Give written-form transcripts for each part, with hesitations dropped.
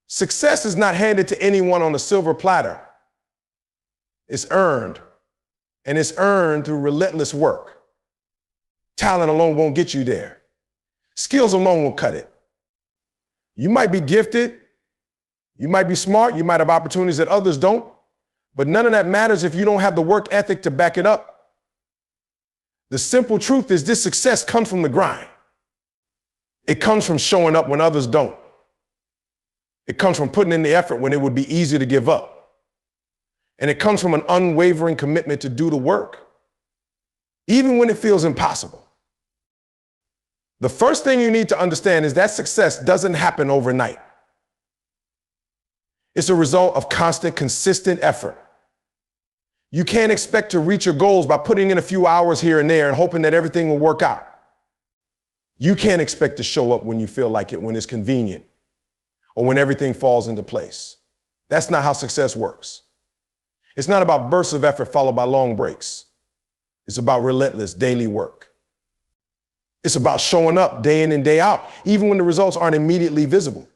Success is not handed to anyone on a silver platter. It's earned, and it's earned through relentless work. Talent alone won't get you there. Skills alone won't cut it. You might be gifted, you might be smart, you might have opportunities that others don't, but none of that matters if you don't have the work ethic to back it up. The simple truth is this success comes from the grind. It comes from showing up when others don't. It comes from putting in the effort when it would be easy to give up. And it comes from an unwavering commitment to do the work, even when it feels impossible. The first thing you need to understand is that success doesn't happen overnight. It's a result of constant, consistent effort. You can't expect to reach your goals by putting in a few hours here and there and hoping that everything will work out. You can't expect to show up when you feel like it, when it's convenient, or when everything falls into place. That's not how success works. It's not about bursts of effort followed by long breaks. It's about relentless daily work. It's about showing up day in and day out, even when the results aren't immediately visible.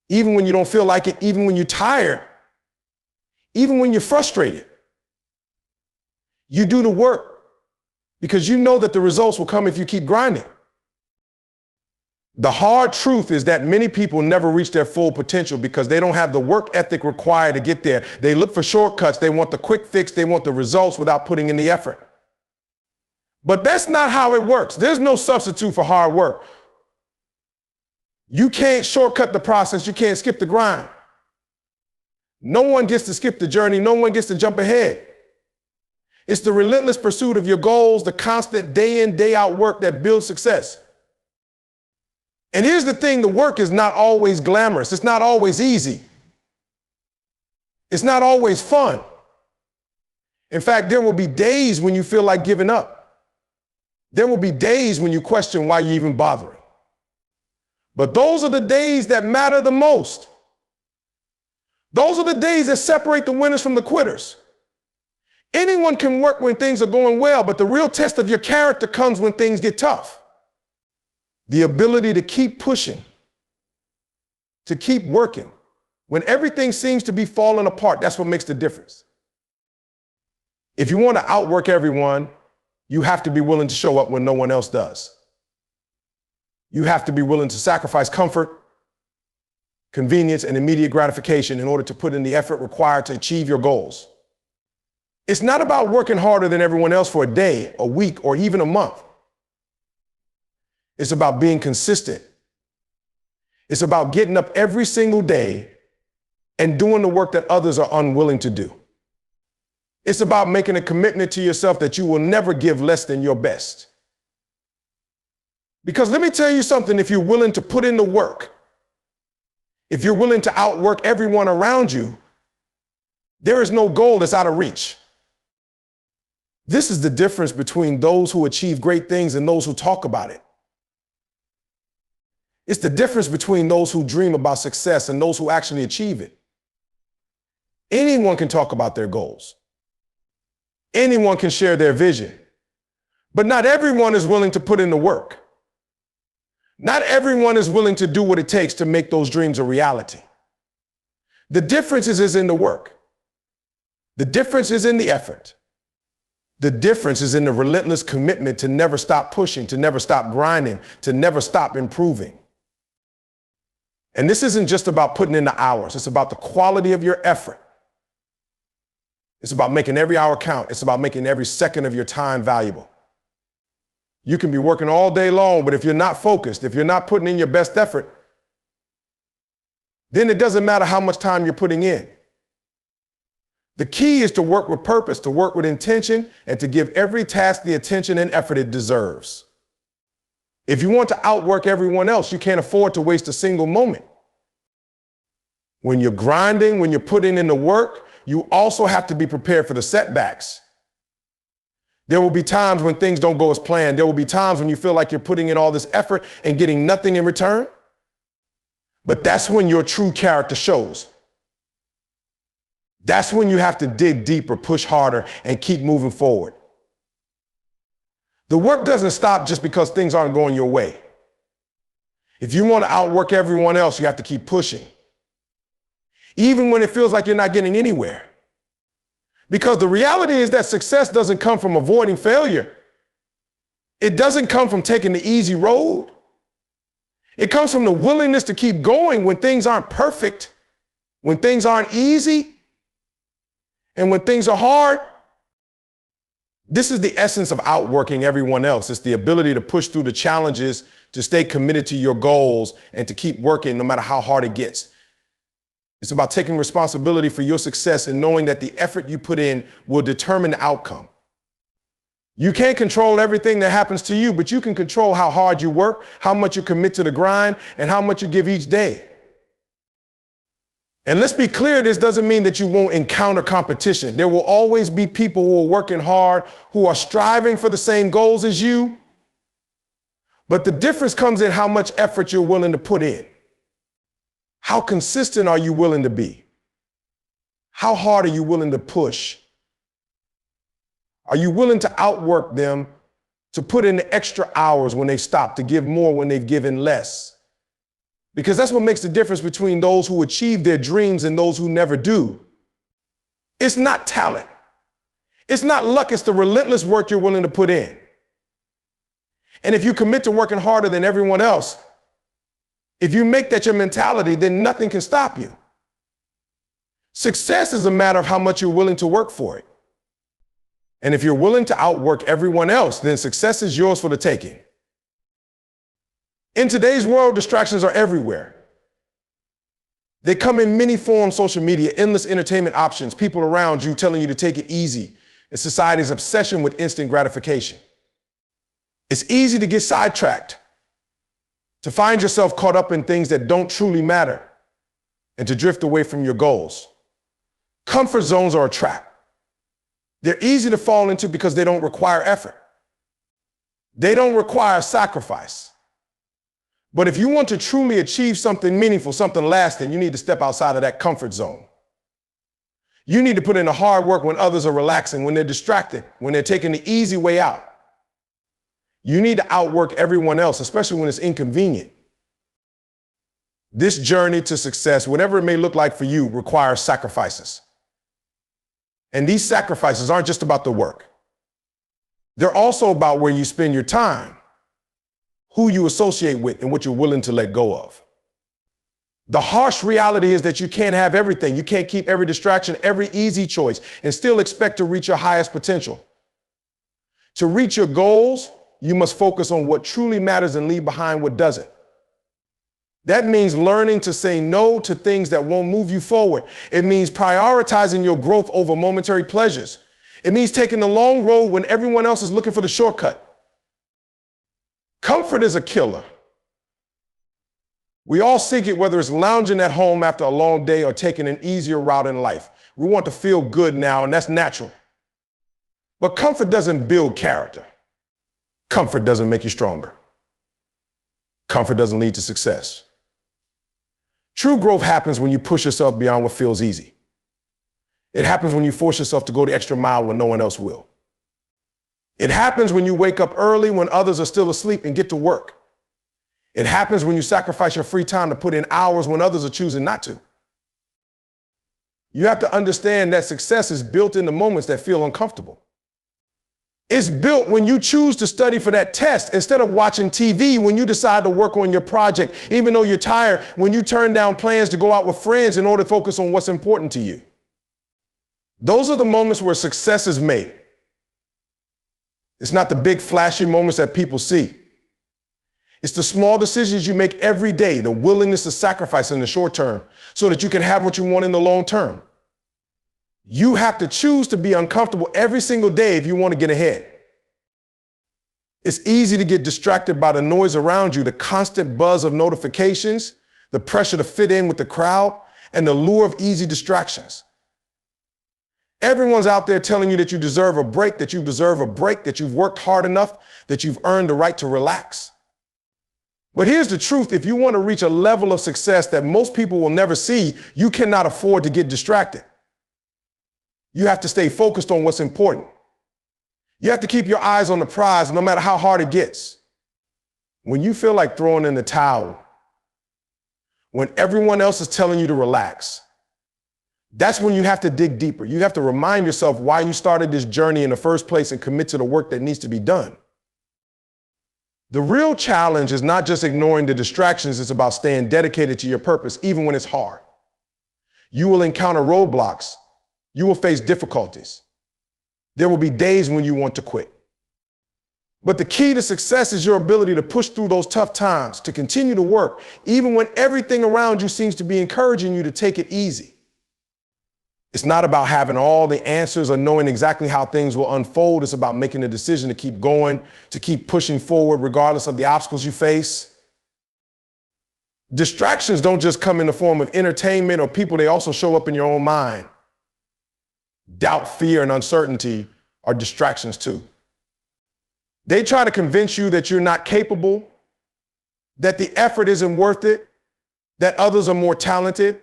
Even when you don't feel like it, even when you're tired, even when you're frustrated. You do the work because you know that the results will come if you keep grinding. The hard truth is that many people never reach their full potential because they don't have the work ethic required to get there. They look for shortcuts. They want the quick fix. They want the results without putting in the effort. But that's not how it works. There's no substitute for hard work. You can't shortcut the process. You can't skip the grind. No one gets to skip the journey. No one gets to jump ahead. It's the relentless pursuit of your goals, the constant day in, day out work that builds success. And here's the thing, the work is not always glamorous. It's not always easy. It's not always fun. In fact, there will be days when you feel like giving up. There will be days when you question why you're even bothering. But those are the days that matter the most. Those are the days that separate the winners from the quitters. Anyone can work when things are going well, but the real test of your character comes when things get tough. The ability to keep pushing, to keep working. When everything seems to be falling apart, that's what makes the difference. If you want to outwork everyone, you have to be willing to show up when no one else does. You have to be willing to sacrifice comfort, convenience, and immediate gratification in order to put in the effort required to achieve your goals. It's not about working harder than everyone else for a day, a week, or even a month. It's about being consistent. It's about getting up every single day and doing the work that others are unwilling to do. It's about making a commitment to yourself that you will never give less than your best. Because let me tell you something, if you're willing to put in the work, if you're willing to outwork everyone around you, there is no goal that's out of reach. This is the difference between those who achieve great things and those who talk about it. It's the difference between those who dream about success and those who actually achieve it. Anyone can talk about their goals. Anyone can share their vision. But not everyone is willing to put in the work. Not everyone is willing to do what it takes to make those dreams a reality. The difference is in the work. The difference is in the effort. The difference is in the relentless commitment to never stop pushing, to never stop grinding, to never stop improving. And this isn't just about putting in the hours. It's about the quality of your effort. It's about making every hour count. It's about making every second of your time valuable. You can be working all day long, but if you're not focused, if you're not putting in your best effort, then it doesn't matter how much time you're putting in. The key is to work with purpose, to work with intention, and to give every task the attention and effort it deserves. If you want to outwork everyone else, you can't afford to waste a single moment. When you're grinding, when you're putting in the work, you also have to be prepared for the setbacks. There will be times when things don't go as planned. There will be times when you feel like you're putting in all this effort and getting nothing in return. But that's when your true character shows. That's when you have to dig deeper, push harder, and keep moving forward. The work doesn't stop just because things aren't going your way. If you want to outwork everyone else, you have to keep pushing, even when it feels like you're not getting anywhere. Because the reality is that success doesn't come from avoiding failure. It doesn't come from taking the easy road. It comes from the willingness to keep going when things aren't perfect, when things aren't easy, and when things are hard. This is the essence of outworking everyone else. It's the ability to push through the challenges, to stay committed to your goals, and to keep working no matter how hard it gets. It's about taking responsibility for your success and knowing that the effort you put in will determine the outcome. You can't control everything that happens to you, but you can control how hard you work, how much you commit to the grind, and how much you give each day. And let's be clear, this doesn't mean that you won't encounter competition. There will always be people who are working hard, who are striving for the same goals as you. But the difference comes in how much effort you're willing to put in. How consistent are you willing to be? How hard are you willing to push? Are you willing to outwork them, to put in the extra hours when they stop, to give more when they've given less? Because that's what makes the difference between those who achieve their dreams and those who never do. It's not talent. It's not luck. It's the relentless work you're willing to put in. And if you commit to working harder than everyone else, if you make that your mentality, then nothing can stop you. Success is a matter of how much you're willing to work for it. And if you're willing to outwork everyone else, then success is yours for the taking. In today's world, distractions are everywhere. They come in many forms: social media, endless entertainment options, people around you telling you to take it easy, and society's obsession with instant gratification. It's easy to get sidetracked, to find yourself caught up in things that don't truly matter, and to drift away from your goals. Comfort zones are a trap. They're easy to fall into because they don't require effort. They don't require sacrifice. But if you want to truly achieve something meaningful, something lasting, you need to step outside of that comfort zone. You need to put in the hard work when others are relaxing, when they're distracted, when they're taking the easy way out. You need to outwork everyone else, especially when it's inconvenient. This journey to success, whatever it may look like for you, requires sacrifices. And these sacrifices aren't just about the work. They're also about where you spend your time, who you associate with, and what you're willing to let go of. The harsh reality is that you can't have everything. You can't keep every distraction, every easy choice, and still expect to reach your highest potential. To reach your goals, you must focus on what truly matters and leave behind what doesn't. That means learning to say no to things that won't move you forward. It means prioritizing your growth over momentary pleasures. It means taking the long road when everyone else is looking for the shortcut. Comfort is a killer. We all seek it, whether it's lounging at home after a long day or taking an easier route in life. We want to feel good now, and that's natural. But comfort doesn't build character. Comfort doesn't make you stronger. Comfort doesn't lead to success. True growth happens when you push yourself beyond what feels easy. It happens when you force yourself to go the extra mile when no one else will. It happens when you wake up early when others are still asleep and get to work. It happens when you sacrifice your free time to put in hours when others are choosing not to. You have to understand that success is built in the moments that feel uncomfortable. It's built when you choose to study for that test instead of watching TV, when you decide to work on your project, even though you're tired, when you turn down plans to go out with friends in order to focus on what's important to you. Those are the moments where success is made. It's not the big flashy moments that people see. It's the small decisions you make every day, the willingness to sacrifice in the short term so that you can have what you want in the long term. You have to choose to be uncomfortable every single day if you want to get ahead. It's easy to get distracted by the noise around you, the constant buzz of notifications, the pressure to fit in with the crowd, and the lure of easy distractions. Everyone's out there telling you that you deserve a break, that you deserve a break, that you've worked hard enough, that you've earned the right to relax. But here's the truth. If you want to reach a level of success that most people will never see, you cannot afford to get distracted. You have to stay focused on what's important. You have to keep your eyes on the prize no matter how hard it gets. When you feel like throwing in the towel, when everyone else is telling you to relax. That's when you have to dig deeper. You have to remind yourself why you started this journey in the first place and commit to the work that needs to be done. The real challenge is not just ignoring the distractions, it's about staying dedicated to your purpose, even when it's hard. You will encounter roadblocks. You will face difficulties. There will be days when you want to quit. But the key to success is your ability to push through those tough times, to continue to work, even when everything around you seems to be encouraging you to take it easy. It's not about having all the answers or knowing exactly how things will unfold. It's about making a decision to keep going, to keep pushing forward regardless of the obstacles you face. Distractions don't just come in the form of entertainment or people, they also show up in your own mind. Doubt, fear, and uncertainty are distractions too. They try to convince you that you're not capable, that the effort isn't worth it, that others are more talented,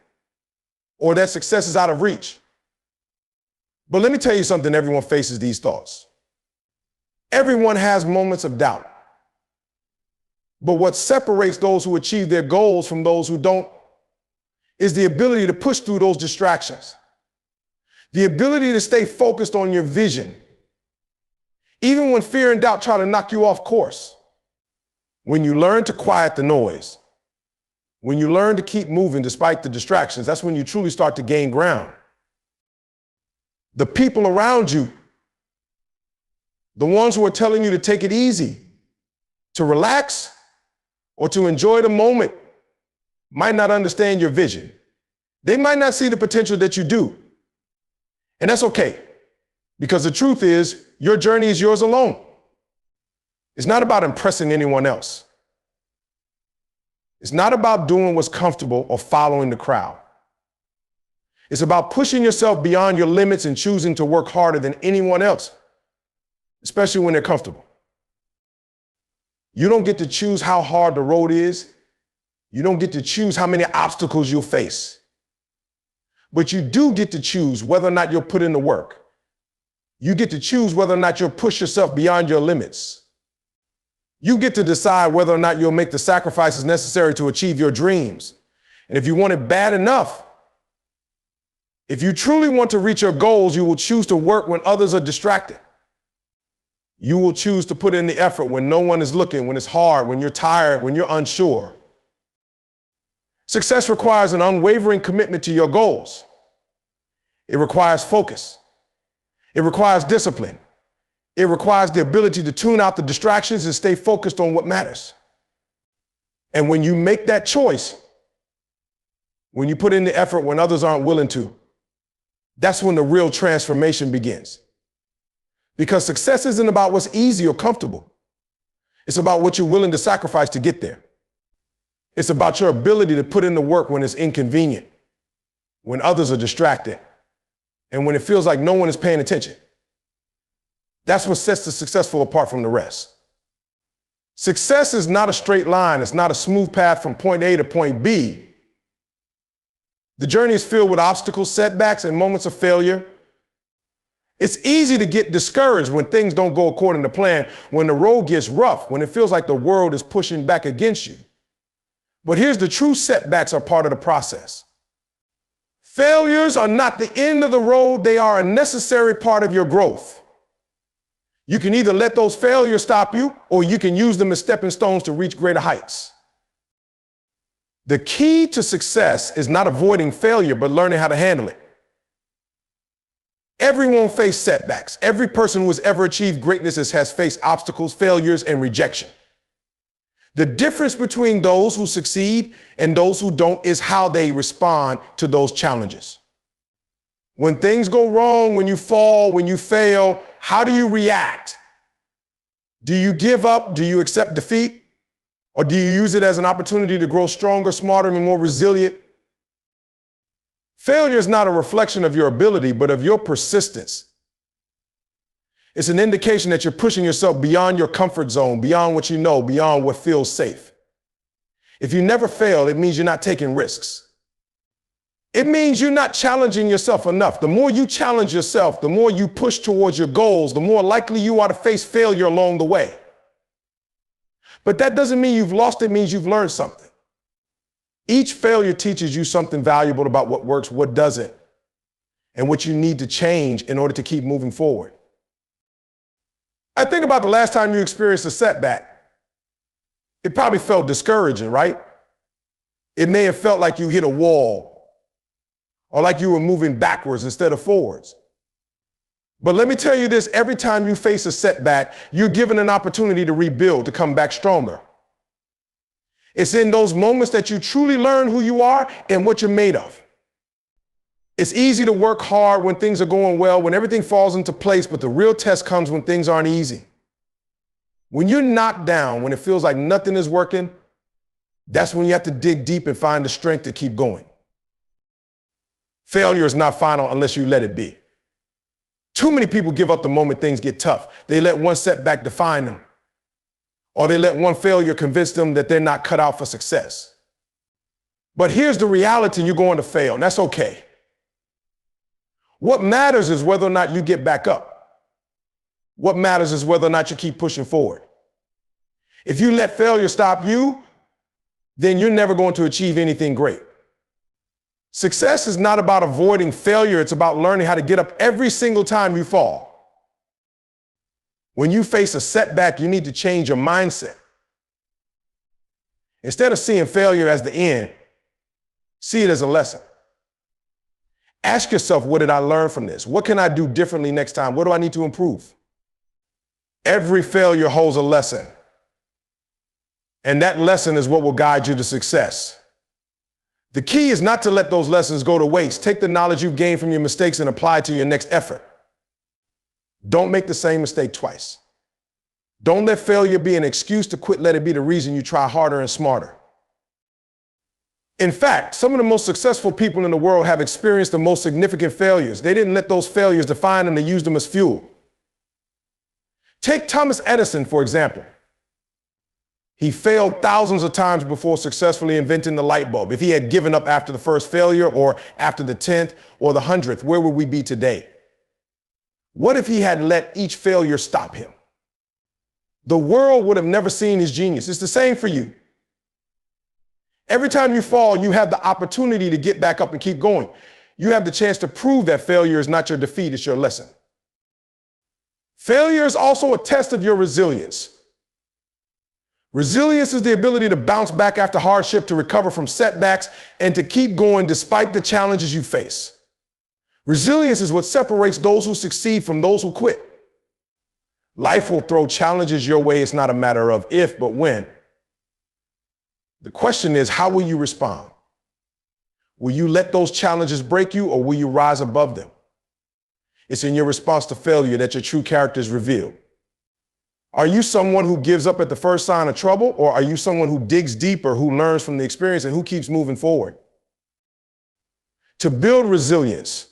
or that success is out of reach. But let me tell you something, everyone faces these thoughts. Everyone has moments of doubt. But what separates those who achieve their goals from those who don't is the ability to push through those distractions. The ability to stay focused on your vision, even when fear and doubt try to knock you off course. When you learn to quiet the noise, when you learn to keep moving despite the distractions, that's when you truly start to gain ground. The people around you, the ones who are telling you to take it easy, to relax, or to enjoy the moment, might not understand your vision. They might not see the potential that you do. And that's okay, because the truth is, your journey is yours alone. It's not about impressing anyone else. It's not about doing what's comfortable or following the crowd. It's about pushing yourself beyond your limits and choosing to work harder than anyone else, especially when they're comfortable. You don't get to choose how hard the road is. You don't get to choose how many obstacles you'll face. But you do get to choose whether or not you'll put in the work. You get to choose whether or not you'll push yourself beyond your limits. You get to decide whether or not you'll make the sacrifices necessary to achieve your dreams. And if you want it bad enough, if you truly want to reach your goals, you will choose to work when others are distracted. You will choose to put in the effort when no one is looking, when it's hard, when you're tired, when you're unsure. Success requires an unwavering commitment to your goals. It requires focus. It requires discipline. It requires the ability to tune out the distractions and stay focused on what matters. And when you make that choice, when you put in the effort when others aren't willing to, that's when the real transformation begins. Because success isn't about what's easy or comfortable. It's about what you're willing to sacrifice to get there. It's about your ability to put in the work when it's inconvenient, when others are distracted, and when it feels like no one is paying attention. That's what sets the successful apart from the rest. Success is not a straight line. It's not a smooth path from point A to point B. The journey is filled with obstacles, setbacks, and moments of failure. It's easy to get discouraged when things don't go according to plan, when the road gets rough, when it feels like the world is pushing back against you. But here's the truth: setbacks are part of the process. Failures are not the end of the road. They are a necessary part of your growth. You can either let those failures stop you, or you can use them as stepping stones to reach greater heights. The key to success is not avoiding failure, but learning how to handle it. Everyone faces setbacks. Every person who has ever achieved greatness has faced obstacles, failures, and rejection. The difference between those who succeed and those who don't is how they respond to those challenges. When things go wrong, when you fall, when you fail, how do you react? Do you give up? Do you accept defeat? Or do you use it as an opportunity to grow stronger, smarter, and more resilient? Failure is not a reflection of your ability, but of your persistence. It's an indication that you're pushing yourself beyond your comfort zone, beyond what you know, beyond what feels safe. If you never fail, it means you're not taking risks. It means you're not challenging yourself enough. The more you challenge yourself, the more you push towards your goals, the more likely you are to face failure along the way. But that doesn't mean you've lost. It means you've learned something. Each failure teaches you something valuable about what works, what doesn't, and what you need to change in order to keep moving forward. I think about the last time you experienced a setback. It probably felt discouraging, right? It may have felt like you hit a wall or like you were moving backwards instead of forwards. But let me tell you this, every time you face a setback, you're given an opportunity to rebuild, to come back stronger. It's in those moments that you truly learn who you are and what you're made of. It's easy to work hard when things are going well, when everything falls into place, but the real test comes when things aren't easy. When you're knocked down, when it feels like nothing is working, that's when you have to dig deep and find the strength to keep going. Failure is not final unless you let it be. Too many people give up the moment things get tough. They let one setback define them, or they let one failure convince them that they're not cut out for success. But here's the reality: you're going to fail, and that's okay. What matters is whether or not you get back up. What matters is whether or not you keep pushing forward. If you let failure stop you, then you're never going to achieve anything great. Success is not about avoiding failure. It's about learning how to get up every single time you fall. When you face a setback, you need to change your mindset. Instead of seeing failure as the end, see it as a lesson. Ask yourself, what did I learn from this? What can I do differently next time? What do I need to improve? Every failure holds a lesson. And that lesson is what will guide you to success. The key is not to let those lessons go to waste. Take the knowledge you've gained from your mistakes and apply it to your next effort. Don't make the same mistake twice. Don't let failure be an excuse to quit. Let it be the reason you try harder and smarter. In fact, some of the most successful people in the world have experienced the most significant failures. They didn't let those failures define them. They used them as fuel. Take Thomas Edison, for example. He failed thousands of times before successfully inventing the light bulb. If he had given up after the first failure, or after the 10th or the 100th, where would we be today? What if he had let each failure stop him? The world would have never seen his genius. It's the same for you. Every time you fall, you have the opportunity to get back up and keep going. You have the chance to prove that failure is not your defeat, it's your lesson. Failure is also a test of your resilience. Resilience is the ability to bounce back after hardship, to recover from setbacks, and to keep going despite the challenges you face. Resilience is what separates those who succeed from those who quit. Life will throw challenges your way. It's not a matter of if, but when. The question is, how will you respond? Will you let those challenges break you, or will you rise above them? It's in your response to failure that your true character is revealed. Are you someone who gives up at the first sign of trouble, or are you someone who digs deeper, who learns from the experience, and who keeps moving forward? To build resilience,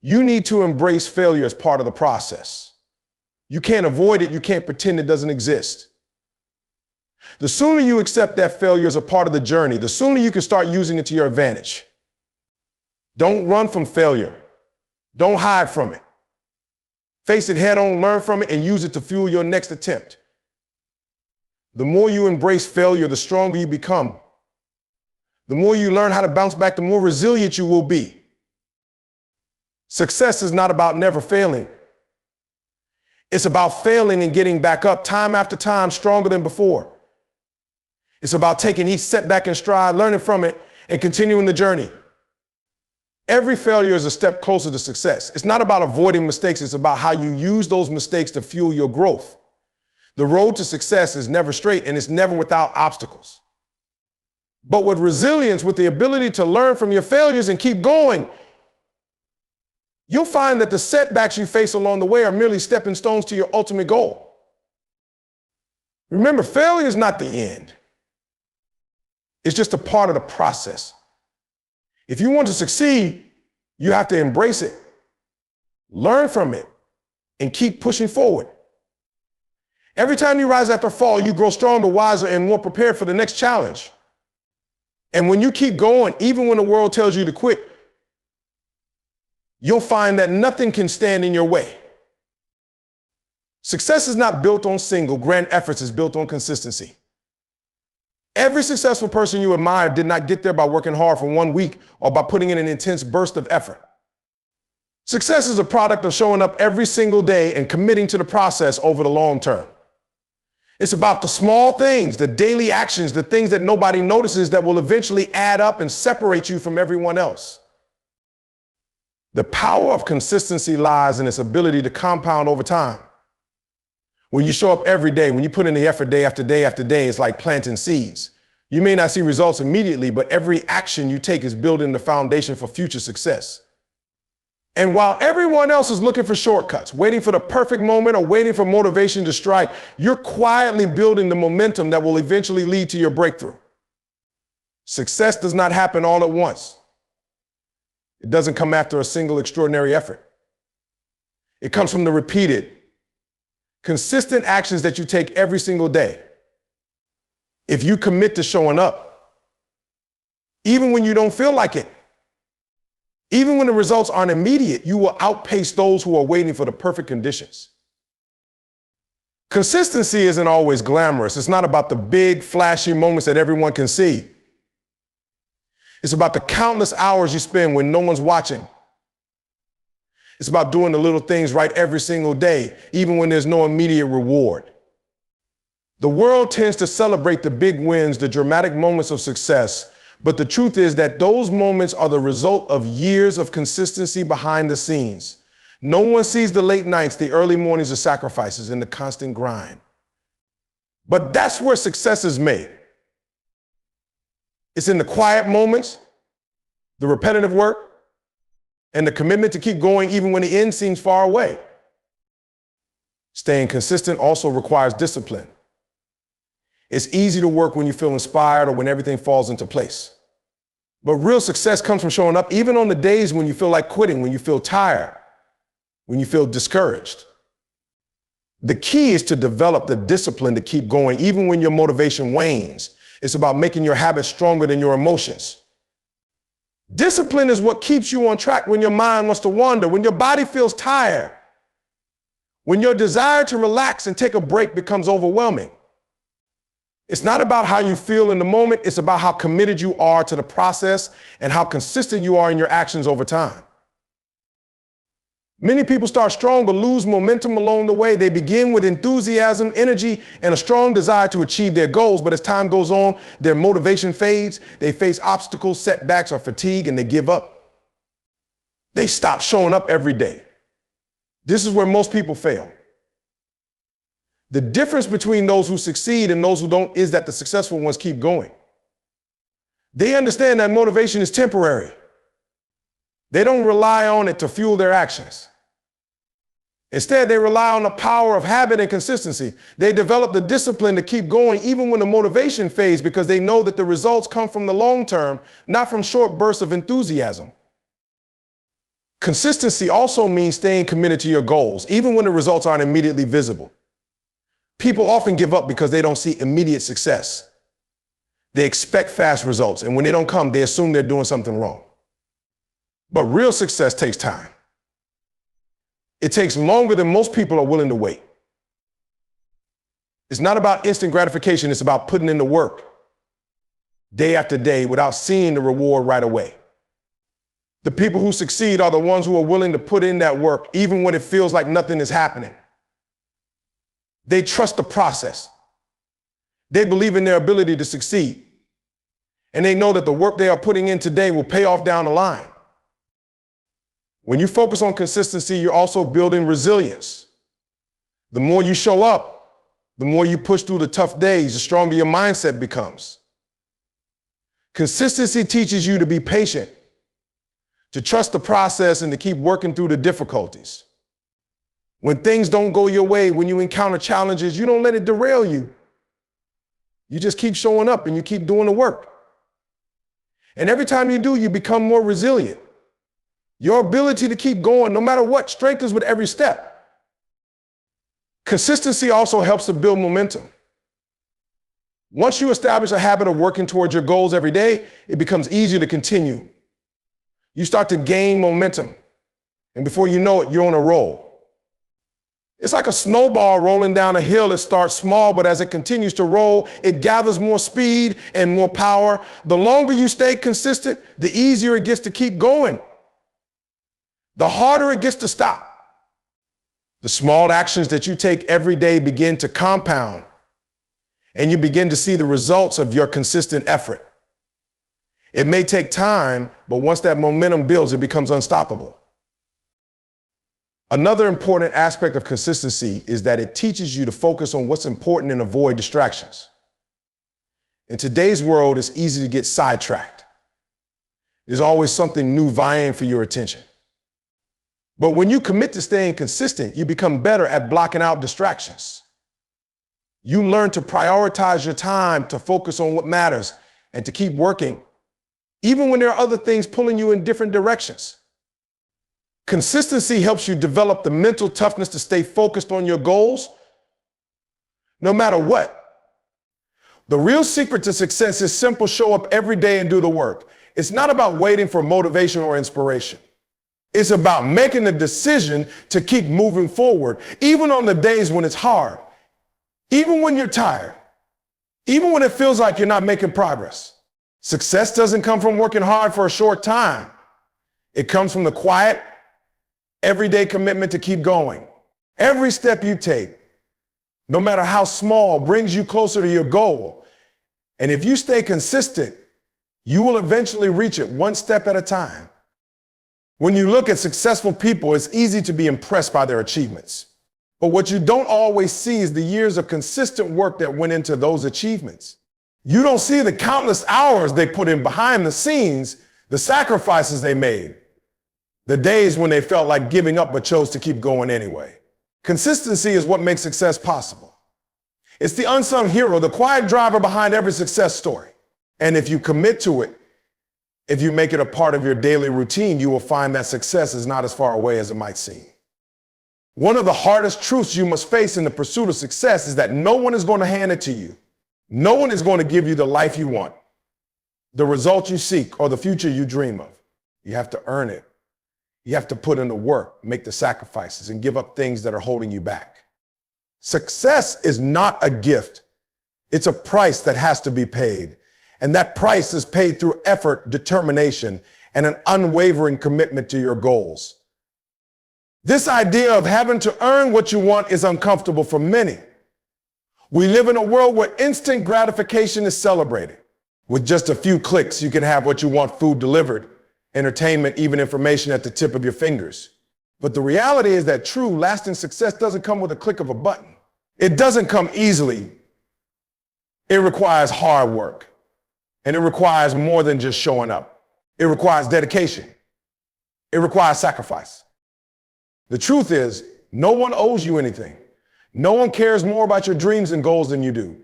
you need to embrace failure as part of the process. You can't avoid it. You can't pretend it doesn't exist. The sooner you accept that failure is a part of the journey, the sooner you can start using it to your advantage. Don't run from failure. Don't hide from it. Face it head on, learn from it, and use it to fuel your next attempt. The more you embrace failure, the stronger you become. The more you learn how to bounce back, the more resilient you will be. Success is not about never failing. It's about failing and getting back up time after time, stronger than before. It's about taking each setback in stride, learning from it, and continuing the journey. Every failure is a step closer to success. It's not about avoiding mistakes. It's about how you use those mistakes to fuel your growth. The road to success is never straight, and it's never without obstacles. But with resilience, with the ability to learn from your failures and keep going, you'll find that the setbacks you face along the way are merely stepping stones to your ultimate goal. Remember, failure is not the end. It's just a part of the process. If you want to succeed, you have to embrace it, learn from it, and keep pushing forward. Every time you rise after a fall, you grow stronger, wiser, and more prepared for the next challenge. And when you keep going, even when the world tells you to quit, you'll find that nothing can stand in your way. Success is not built on single grand efforts, it's built on consistency. Every successful person you admire did not get there by working hard for 1 week or by putting in an intense burst of effort. Success is a product of showing up every single day and committing to the process over the long term. It's about the small things, the daily actions, the things that nobody notices that will eventually add up and separate you from everyone else. The power of consistency lies in its ability to compound over time. When you show up every day, when you put in the effort day after day after day, it's like planting seeds. You may not see results immediately, but every action you take is building the foundation for future success. And while everyone else is looking for shortcuts, waiting for the perfect moment or waiting for motivation to strike, you're quietly building the momentum that will eventually lead to your breakthrough. Success does not happen all at once. It doesn't come after a single extraordinary effort. It comes from the repeated, consistent actions that you take every single day. If you commit to showing up, even when you don't feel like it, even when the results aren't immediate, you will outpace those who are waiting for the perfect conditions. Consistency isn't always glamorous. It's not about the big, flashy moments that everyone can see. It's about the countless hours you spend when no one's watching. It's about doing the little things right every single day, even when there's no immediate reward. The world tends to celebrate the big wins, the dramatic moments of success, but the truth is that those moments are the result of years of consistency behind the scenes. No one sees the late nights, the early mornings of sacrifices, and the constant grind. But that's where success is made. It's in the quiet moments, the repetitive work, and the commitment to keep going even when the end seems far away. Staying consistent also requires discipline. It's easy to work when you feel inspired or when everything falls into place. But real success comes from showing up even on the days when you feel like quitting, when you feel tired, when you feel discouraged. The key is to develop the discipline to keep going even when your motivation wanes. It's about making your habits stronger than your emotions. Discipline is what keeps you on track when your mind wants to wander, when your body feels tired, when your desire to relax and take a break becomes overwhelming. It's not about how you feel in the moment, it's about how committed you are to the process and how consistent you are in your actions over time. Many people start strong but lose momentum along the way. They begin with enthusiasm, energy, and a strong desire to achieve their goals, but as time goes on, their motivation fades, they face obstacles, setbacks, or fatigue, and they give up. They stop showing up every day. This is where most people fail. The difference between those who succeed and those who don't is that the successful ones keep going. They understand that motivation is temporary. They don't rely on it to fuel their actions. Instead, they rely on the power of habit and consistency. They develop the discipline to keep going even when the motivation fades because they know that the results come from the long term, not from short bursts of enthusiasm. Consistency also means staying committed to your goals, even when the results aren't immediately visible. People often give up because they don't see immediate success. They expect fast results, and when they don't come, they assume they're doing something wrong. But real success takes time. It takes longer than most people are willing to wait. It's not about instant gratification, it's about putting in the work day after day without seeing the reward right away. The people who succeed are the ones who are willing to put in that work even when it feels like nothing is happening. They trust the process. They believe in their ability to succeed. And they know that the work they are putting in today will pay off down the line. When you focus on consistency, you're also building resilience. The more you show up, the more you push through the tough days, the stronger your mindset becomes. Consistency teaches you to be patient, to trust the process, and to keep working through the difficulties. When things don't go your way, when you encounter challenges, you don't let it derail you. You just keep showing up and you keep doing the work. And every time you do, you become more resilient. Your ability to keep going, no matter what, strengthens with every step. Consistency also helps to build momentum. Once you establish a habit of working towards your goals every day, it becomes easier to continue. You start to gain momentum, and before you know it, you're on a roll. It's like a snowball rolling down a hill. It starts small, but as it continues to roll, it gathers more speed and more power. The longer you stay consistent, the easier it gets to keep going. The harder it gets to stop. The small actions that you take every day begin to compound, and you begin to see the results of your consistent effort. It may take time, but once that momentum builds, it becomes unstoppable. Another important aspect of consistency is that it teaches you to focus on what's important and avoid distractions. In today's world, it's easy to get sidetracked. There's always something new vying for your attention. But when you commit to staying consistent, you become better at blocking out distractions. You learn to prioritize your time, to focus on what matters, and to keep working, even when there are other things pulling you in different directions. Consistency helps you develop the mental toughness to stay focused on your goals, no matter what. The real secret to success is simple: show up every day and do the work. It's not about waiting for motivation or inspiration. It's about making the decision to keep moving forward, even on the days when it's hard, even when you're tired, even when it feels like you're not making progress. Success doesn't come from working hard for a short time. It comes from the quiet, everyday commitment to keep going. Every step you take, no matter how small, brings you closer to your goal. And if you stay consistent, you will eventually reach it one step at a time. When you look at successful people, it's easy to be impressed by their achievements. But what you don't always see is the years of consistent work that went into those achievements. You don't see the countless hours they put in behind the scenes, the sacrifices they made, the days when they felt like giving up but chose to keep going anyway. Consistency is what makes success possible. It's the unsung hero, the quiet driver behind every success story. And if you commit to it, if you make it a part of your daily routine, you will find that success is not as far away as it might seem. One of the hardest truths you must face in the pursuit of success is that no one is going to hand it to you. No one is going to give you the life you want, the result you seek, or the future you dream of. You have to earn it. You have to put in the work, make the sacrifices, and give up things that are holding you back. Success is not a gift. It's a price that has to be paid. And that price is paid through effort, determination, and an unwavering commitment to your goals. This idea of having to earn what you want is uncomfortable for many. We live in a world where instant gratification is celebrated. With just a few clicks, you can have what you want: food delivered, entertainment, even information at the tip of your fingers. But the reality is that true, lasting success doesn't come with a click of a button. It doesn't come easily. It requires hard work. And it requires more than just showing up. It requires dedication. It requires sacrifice. The truth is, no one owes you anything. No one cares more about your dreams and goals than you do.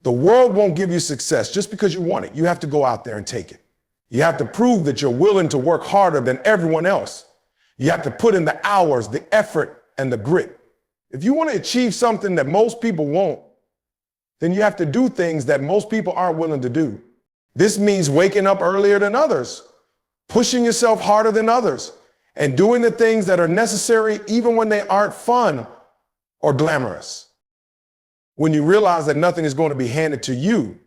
The world won't give you success just because you want it. You have to go out there and take it. You have to prove that you're willing to work harder than everyone else. You have to put in the hours, the effort, and the grit. If you want to achieve something that most people won't, then you have to do things that most people aren't willing to do. This means waking up earlier than others, pushing yourself harder than others, and doing the things that are necessary even when they aren't fun or glamorous. When you realize that nothing is going to be handed to you,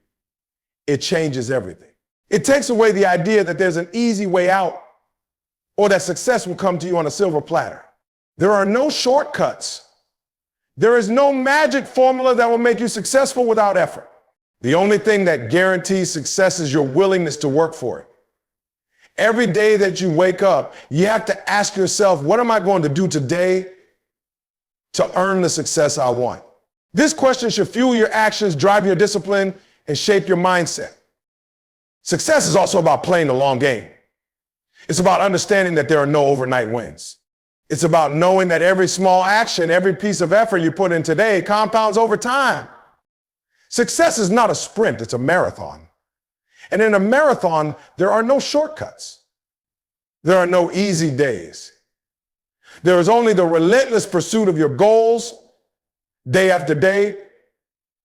it changes everything. It takes away the idea that there's an easy way out or that success will come to you on a silver platter. There are no shortcuts. There is no magic formula that will make you successful without effort. The only thing that guarantees success is your willingness to work for it. Every day that you wake up, you have to ask yourself, what am I going to do today to earn the success I want? This question should fuel your actions, drive your discipline, and shape your mindset. Success is also about playing the long game. It's about understanding that there are no overnight wins. It's about knowing that every small action, every piece of effort you put in today compounds over time. Success is not a sprint, it's a marathon. And in a marathon, there are no shortcuts. There are no easy days. There is only the relentless pursuit of your goals, day after day,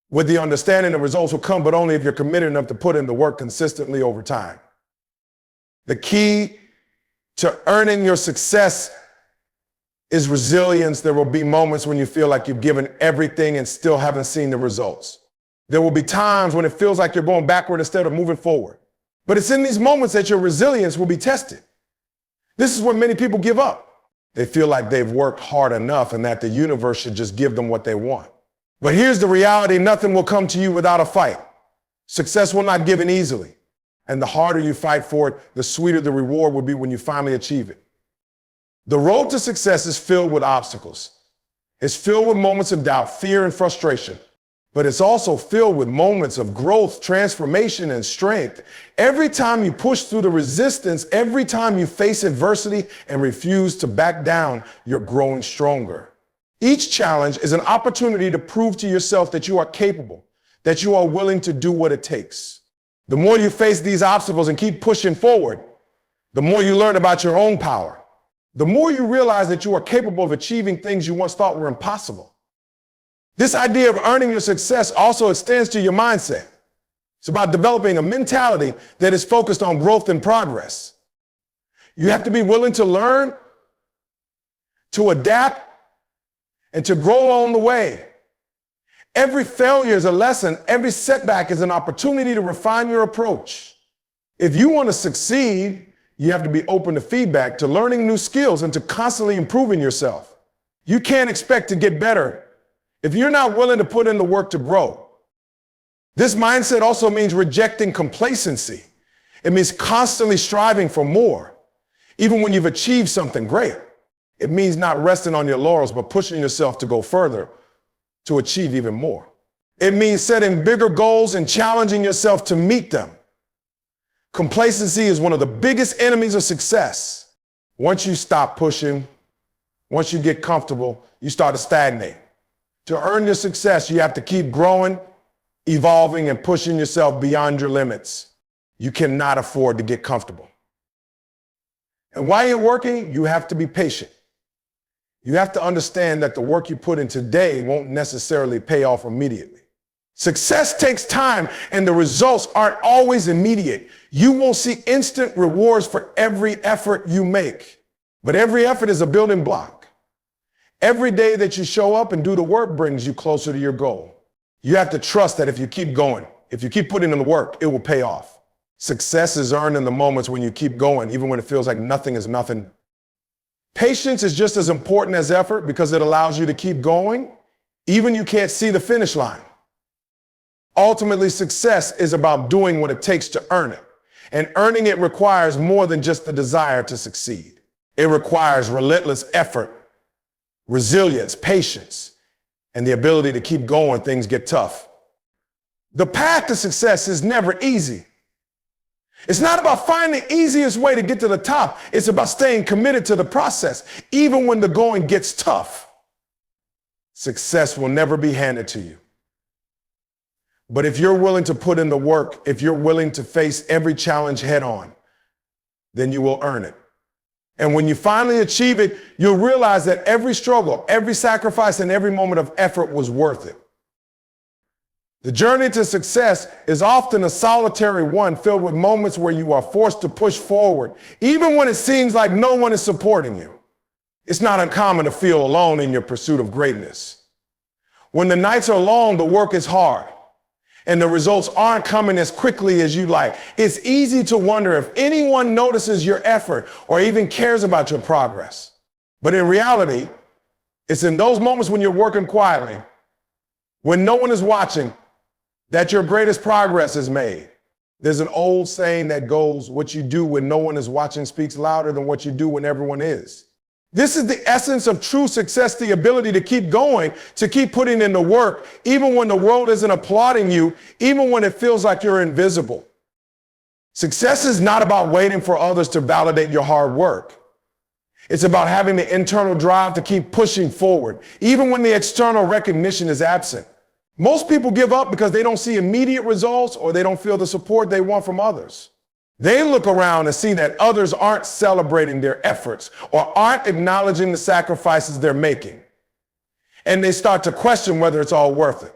with the understanding the results will come, but only if you're committed enough to put in the work consistently over time. The key to earning your success is resilience. There will be moments when you feel like you've given everything and still haven't seen the results. There will be times when it feels like you're going backward instead of moving forward. But it's in these moments that your resilience will be tested. This is when many people give up. They feel like they've worked hard enough and that the universe should just give them what they want. But here's the reality: nothing will come to you without a fight. Success will not give in easily. And the harder you fight for it, the sweeter the reward will be when you finally achieve it. The road to success is filled with obstacles. It's filled with moments of doubt, fear, and frustration. But it's also filled with moments of growth, transformation, and strength. Every time you push through the resistance, every time you face adversity and refuse to back down, you're growing stronger. Each challenge is an opportunity to prove to yourself that you are capable, that you are willing to do what it takes. The more you face these obstacles and keep pushing forward, the more you learn about your own power. The more you realize that you are capable of achieving things you once thought were impossible. This idea of earning your success also extends to your mindset. It's about developing a mentality that is focused on growth and progress. You have to be willing to learn, to adapt, and to grow along the way. Every failure is a lesson. Every setback is an opportunity to refine your approach. If you want to succeed, you have to be open to feedback, to learning new skills, and to constantly improving yourself. You can't expect to get better if you're not willing to put in the work to grow. This mindset also means rejecting complacency. It means constantly striving for more, even when you've achieved something great. It means not resting on your laurels, but pushing yourself to go further, to achieve even more. It means setting bigger goals and challenging yourself to meet them. Complacency is one of the biggest enemies of success. Once you stop pushing, once you get comfortable, you start to stagnate. To earn your success, you have to keep growing, evolving, and pushing yourself beyond your limits. You cannot afford to get comfortable. And while you're working, you have to be patient. You have to understand that the work you put in today won't necessarily pay off immediately. Success takes time, and the results aren't always immediate. You won't see instant rewards for every effort you make, but every effort is a building block. Every day that you show up and do the work brings you closer to your goal. You have to trust that if you keep going, if you keep putting in the work, it will pay off. Success is earned in the moments when you keep going, even when it feels like nothing is nothing. Patience is just as important as effort because it allows you to keep going, even when you can't see the finish line. Ultimately, success is about doing what it takes to earn it. And earning it requires more than just the desire to succeed. It requires relentless effort, resilience, patience, and the ability to keep going when things get tough. The path to success is never easy. It's not about finding the easiest way to get to the top. It's about staying committed to the process, even when the going gets tough. Success will never be handed to you. But if you're willing to put in the work, if you're willing to face every challenge head on, then you will earn it. And when you finally achieve it, you'll realize that every struggle, every sacrifice, and every moment of effort was worth it. The journey to success is often a solitary one filled with moments where you are forced to push forward, even when it seems like no one is supporting you. It's not uncommon to feel alone in your pursuit of greatness. When the nights are long, the work is hard, and the results aren't coming as quickly as you'd like. It's easy to wonder if anyone notices your effort or even cares about your progress. But in reality, it's in those moments when you're working quietly, when no one is watching, that your greatest progress is made. There's an old saying that goes, what you do when no one is watching speaks louder than what you do when everyone is. This is the essence of true success, the ability to keep going, to keep putting in the work, even when the world isn't applauding you, even when it feels like you're invisible. Success is not about waiting for others to validate your hard work. It's about having the internal drive to keep pushing forward, even when the external recognition is absent. Most people give up because they don't see immediate results or they don't feel the support they want from others. They look around and see that others aren't celebrating their efforts or aren't acknowledging the sacrifices they're making. And they start to question whether it's all worth it.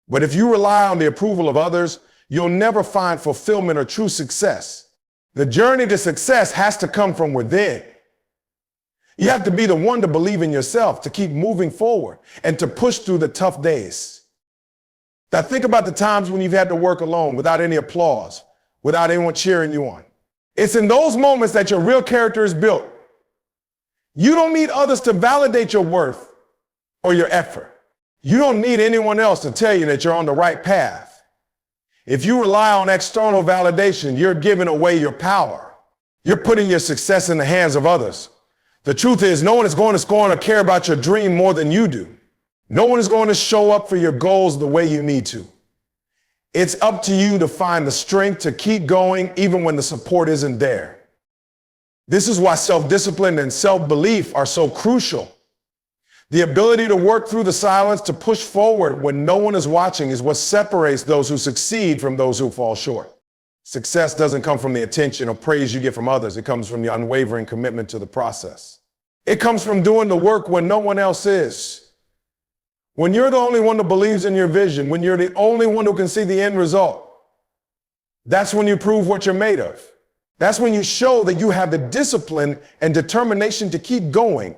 But if you rely on the approval of others, you'll never find fulfillment or true success. The journey to success has to come from within. You have to be the one to believe in yourself, to keep moving forward, and to push through the tough days. Now think about the times when you've had to work alone, without any applause, without anyone cheering you on. It's in those moments that your real character is built. You don't need others to validate your worth or your effort. You don't need anyone else to tell you that you're on the right path. If you rely on external validation, you're giving away your power. You're putting your success in the hands of others. The truth is, no one is going to scorn or care about your dream more than you do. No one is going to show up for your goals the way you need to. It's up to you to find the strength to keep going even when the support isn't there. This is why self-discipline and self-belief are so crucial. The ability to work through the silence, to push forward when no one is watching, is what separates those who succeed from those who fall short. Success doesn't come from the attention or praise you get from others. It comes from the unwavering commitment to the process. It comes from doing the work when no one else is. When you're the only one that believes in your vision, when you're the only one who can see the end result, that's when you prove what you're made of. That's when you show that you have the discipline and determination to keep going,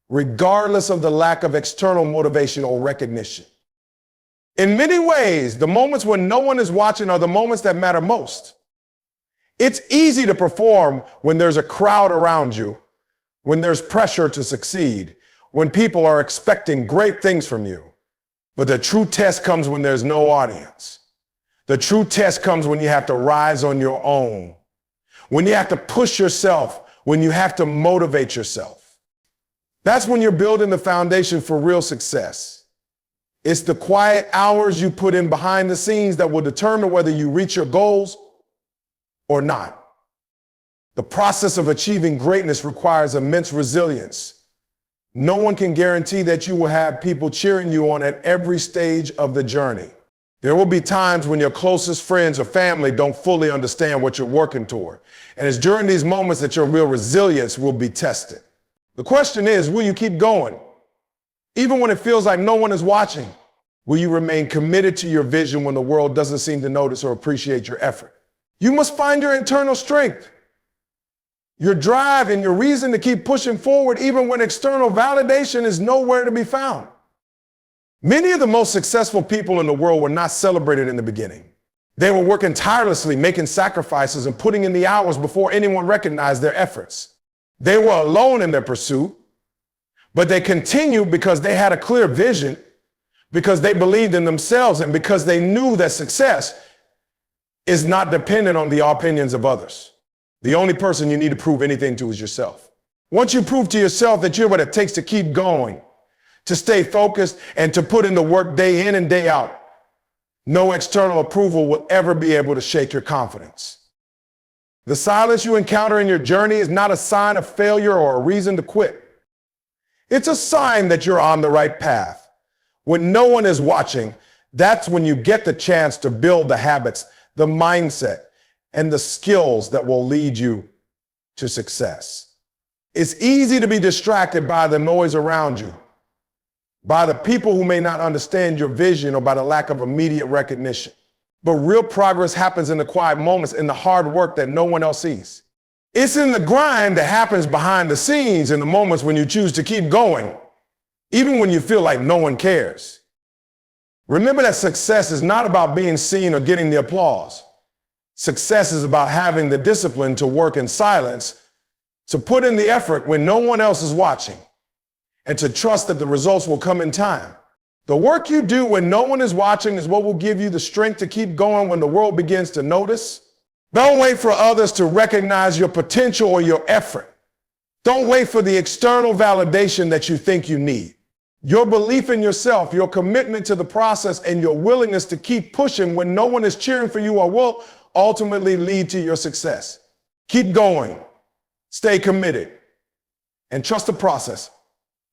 regardless of the lack of external motivation or recognition. In many ways, the moments when no one is watching are the moments that matter most. It's easy to perform when there's a crowd around you, when there's pressure to succeed, when people are expecting great things from you. But the true test comes when there's no audience. The true test comes when you have to rise on your own, when you have to push yourself, when you have to motivate yourself. That's when you're building the foundation for real success. It's the quiet hours you put in behind the scenes that will determine whether you reach your goals or not. The process of achieving greatness requires immense resilience. No one can guarantee that you will have people cheering you on at every stage of the journey. There will be times when your closest friends or family don't fully understand what you're working toward. And it's during these moments that your real resilience will be tested. The question is, will you keep going? Even when it feels like no one is watching, will you remain committed to your vision when the world doesn't seem to notice or appreciate your effort? You must find your internal strength, your drive, and your reason to keep pushing forward even when external validation is nowhere to be found. Many of the most successful people in the world were not celebrated in the beginning. They were working tirelessly, making sacrifices, and putting in the hours before anyone recognized their efforts. They were alone in their pursuit, but they continued because they had a clear vision, because they believed in themselves, and because they knew that success is not dependent on the opinions of others. The only person you need to prove anything to is yourself. Once you prove to yourself that you're what it takes to keep going, to stay focused, and to put in the work day in and day out, no external approval will ever be able to shake your confidence. The silence you encounter in your journey is not a sign of failure or a reason to quit. It's a sign that you're on the right path. When no one is watching, that's when you get the chance to build the habits, the mindset, and the skills that will lead you to success. It's easy to be distracted by the noise around you, by the people who may not understand your vision, or by the lack of immediate recognition. But real progress happens in the quiet moments, in the hard work that no one else sees. It's in the grind that happens behind the scenes, in the moments when you choose to keep going, even when you feel like no one cares. Remember that success is not about being seen or getting the applause. Success is about having the discipline to work in silence, to put in the effort when no one else is watching, and to trust that the results will come in time. The work you do when no one is watching is what will give you the strength to keep going when the world begins to notice. Don't wait for others to recognize your potential or your effort. Don't wait for the external validation that you think you need. Your belief in yourself, your commitment to the process, and your willingness to keep pushing when no one is cheering for you will ultimately lead to your success. Keep going, stay committed, and trust the process,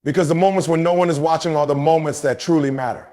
because the moments when no one is watching are the moments that truly matter.